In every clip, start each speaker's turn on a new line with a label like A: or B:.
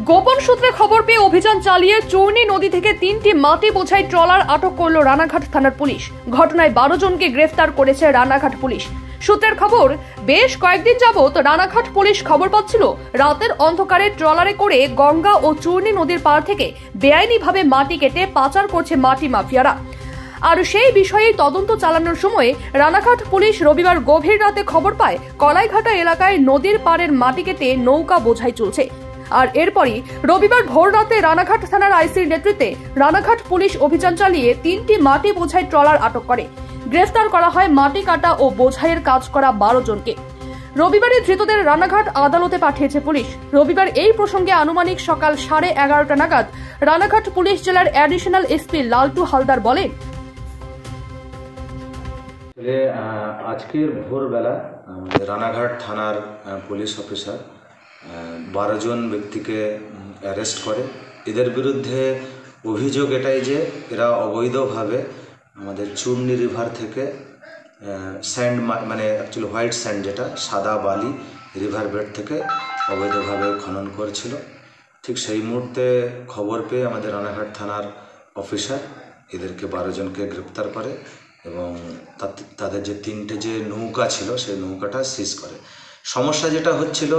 A: গোপন সূত্রে খবর পেয়ে অভিযান চালিয়ে চূর্ণী নদী থেকে 3টি মাটি বোঝাই ট্রলার আটক করল রানাঘাট থানার পুলিশ। ঘটনায় 12 জনকে গ্রেফতার করেছে রানাঘাট পুলিশ। সূত্রের খবর, বেশ কয়েকদিন যাবত রানাঘাট পুলিশ খবর পাচ্ছিল রাতের অন্ধকারে ট্রলারে করে গঙ্গা ও চূর্ণী নদীর পাড় থেকে বেআইনিভাবে মাটি কেটে পাচার করছে মাটি মাফিয়ারা। আর সেই বিষয়ে তদন্ত চালানোর সময় রানাঘাট পুলিশ রবিবার গভীর রাতে খবর পায় কলাইঘাটা এলাকায় নদীর পাড়ের মাটি কেটে নৌকা বোঝাই চলছে। আর এরপরই রবিবার ভোর রাতে রানাঘাট থানার আইসির নেতৃত্বে রানাঘাট পুলিশ অভিযান চালিয়ে 3টি মাটি বোঝাই ট্রলার আটক করে। গ্রেফতার করা হয় মাটি কাটা ও বোঝাইয়ের কাজ করা 12 জনকে। রবিবারে ধৃতদের রানাঘাট আদালতে পাঠিয়েছে পুলিশ। রবিবার এই প্রসঙ্গে আনুমানিক সকাল 11:30 নাগাদ রানাঘাট পুলিশ জেলার অ্যাডিশনাল এসপি লালটু হালদার বলেন,
B: আজকের ভোরবেলা রানাঘাট থানার পুলিশ অফিসার 12 জন ব্যক্তিকে অ্যারেস্ট করে। এদের বিরুদ্ধে অভিযোগ এটাই যে এরা অবৈধভাবে আমাদের চূর্ণী রিভার থেকে স্যান্ড মানে অ্যাকচুয়ালি হোয়াইট স্যান্ড যেটা সাদা বালি রিভার বেড থেকে অবৈধভাবে খনন করছিল। ঠিক সেই মুহূর্তে খবর পেয়ে আমাদের রানাঘাট থানার অফিসার এদেরকে 12 জনকে গ্রেপ্তার করে এবং তাদের যে 3টে যে নৌকা ছিল সেই নৌকাটা সিজ করে। সমস্যা যেটা হচ্ছিল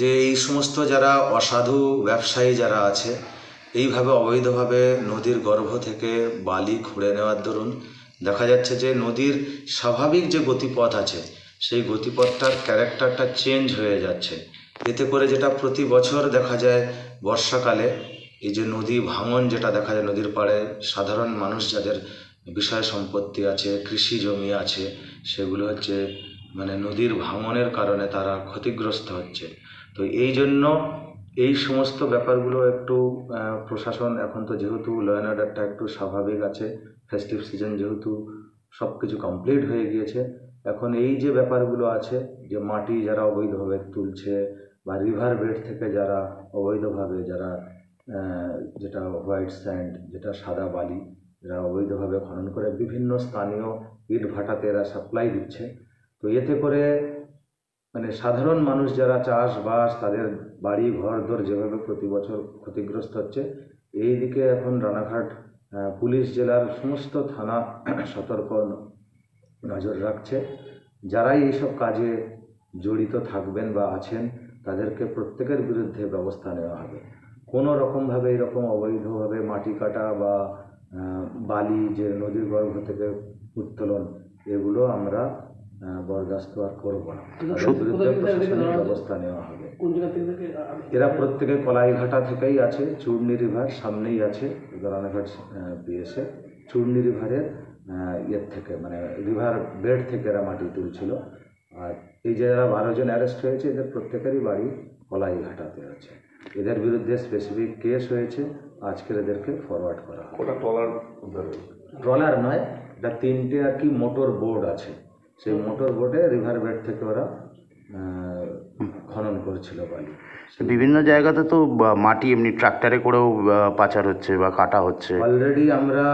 B: যে এই সমস্ত যারা অসাধু ব্যবসায়ী যারা আছে এইভাবে অবৈধভাবে নদীর গর্ভ থেকে বালি খুঁড়ে নেওয়ার দরুন দেখা যাচ্ছে যে নদীর স্বাভাবিক যে গতিপথ আছে সেই গতিপথটার ক্যারেক্টারটা চেঞ্জ হয়ে যাচ্ছে। এতে করে যেটা প্রতি বছর দেখা যায় বর্ষাকালে এই যে নদী ভাঙন যেটা দেখা যায় নদীর পাড়ে সাধারণ মানুষ যাদের বিষয় সম্পত্তি আছে, কৃষি জমি আছে, সেগুলো হচ্ছে মানে নদীর ভাঙনের কারণে তারা ক্ষতিগ্রস্ত হচ্ছে। তো এই জন্য এই সমস্ত ব্যাপারগুলো একটু প্রশাসন এখন তো যেহেতু ল অ্যান্ড অর্ডারটা একটু স্বাভাবিক আছে, ফেস্টিভ সিজন যেহেতু সব কিছু কমপ্লিট হয়ে গিয়েছে, এখন এই যে ব্যাপারগুলো আছে যে মাটি যারা অবৈধভাবে তুলছে বা রিভার বেড থেকে যারা অবৈধভাবে যারা যেটা হোয়াইট স্যান্ড যেটা সাদা বালি এরা অবৈধভাবে খনন করে বিভিন্ন স্থানীয় ইট ভাটাতে এরা সাপ্লাই দিচ্ছে। তো এতে করে মানে সাধারণ মানুষ যারা চাষবাস তাদের বাড়ি ঘরদোর যেভাবে প্রতি বছর ক্ষতিগ্রস্ত হচ্ছে, এই দিকে এখন রানাঘাট পুলিশ জেলার সমস্ত থানা সতর্ক নজর রাখছে। যারাই এইসব কাজে জড়িত থাকবেন বা আছেন তাদেরকে প্রত্যেকের বিরুদ্ধে ব্যবস্থা নেওয়া হবে। কোনো রকমভাবে এরকম অবৈধভাবে মাটি কাটা বা বালি যে নদীর গর্ভ থেকে উত্তোলন এগুলো আমরা বরদাস্ত আর করবো না, তাদের বিরুদ্ধে প্রশাসনিক ব্যবস্থা নেওয়া হবে। এরা প্রত্যেকে কলাইঘাটা থেকেই আছে, চূর্ণী রিভার সামনেই আছে রানাঘাট পিএসএ চূর্ণী রিভারের ইয়ের থেকে মানে রিভার বেড থেকে এরা মাটি তুলছিল। আর এই যে যারা 12 জন অ্যারেস্ট হয়েছে এদের প্রত্যেকেরই বাড়ি কলাইঘাটাতে আছে। এদের বিরুদ্ধে স্পেসিফিক কেস হয়েছে, আজকের এদেরকে ফরওয়ার্ড করা হয়। ট্রলার নয়, এটা 3টে আর কি মোটর বোর্ড আছে, সেই মোটর বোর্ডে রিভার বেড থেকে ওরা খনন করেছিল বালি।
C: বিভিন্ন জায়গাতে তো মাটি এমনি ট্রাক্টরে করেও পাচার হচ্ছে বা কাটা হচ্ছে।
B: অলরেডি আমরা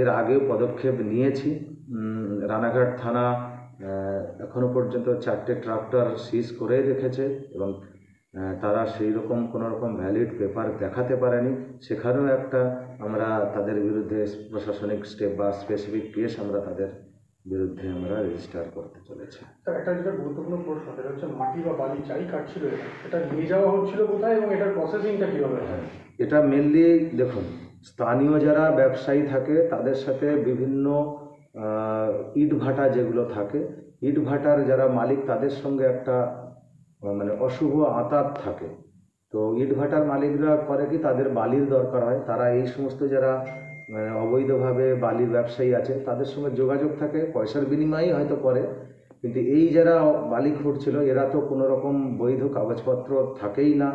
B: এর আগে পদক্ষেপ নিয়েছি। রানাঘাট থানা এখনো পর্যন্ত 4টে ট্রাক্টর সিজ করে রেখেছে এবং তারা সেই রকম কোনো রকম ভ্যালিড পেপার দেখাতে পারেনি। সেখানেও একটা আমরা তাদের বিরুদ্ধে প্রশাসনিক স্টেপ বা স্পেসিফিক কেস আমরা তাদের বিরুদ্ধে আমরা রেজিস্টার করতে চলেছি।
D: একটা যেটা গুরুত্বপূর্ণ প্রশ্ন সেটা হচ্ছে মাটি বা বালি যাই কাটছিল এটা নিয়ে যাওয়া হচ্ছিল কোথায় এবং এটার প্রসেসিংটা কীভাবে?
B: হ্যাঁ, এটা মেনলি দেখুন স্থানীয় যারা ব্যবসায়ী থাকে তাদের সাথে বিভিন্ন ইট ভাটা যেগুলো থাকে, ইট ভাটার যারা মালিক তাদের সঙ্গে একটা মানে অশুভ আঁতাত থাকে। তো ইট ভাটার মালিকরা করে কি তাদের বালির দরকার হয়, তারা এই সমস্ত যারা অবৈধভাবে বালির ব্যবসায়ী আছে তাদের সঙ্গে যোগাযোগ থাকে, পয়সার বিনিময়েই হয়তো করে। কিন্তু এই যারা বালি খুঁড়ছিল এরা তো কোনো রকম বৈধ কাগজপত্র থাকেই না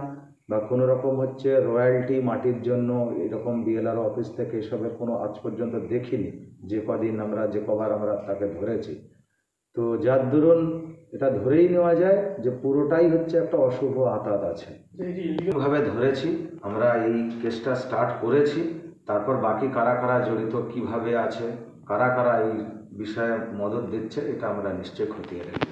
B: বা কোনো রকম হচ্ছে রয়্যালটি মাটির জন্য এরকম বিএলআর অফিস থেকে এসবের কোনো আজ পর্যন্ত দেখিনি, যে কবার আমরা তাকে ধরেছি। তো যার দরুন এটা ধরেই নেওয়া যায় যে পুরোটাই হচ্ছে একটা অশুভ আঁতাত আছে। ভাবে ধরেছি আমরা, এই কেসটা স্টার্ট করেছি, তারপর বাকি কারা কারা জড়িত কিভাবে আছে, কারা কারা এই বিষয়ে মদত দিচ্ছে এটা আমরা নিশ্চয়ই খতিয়ে দেখব।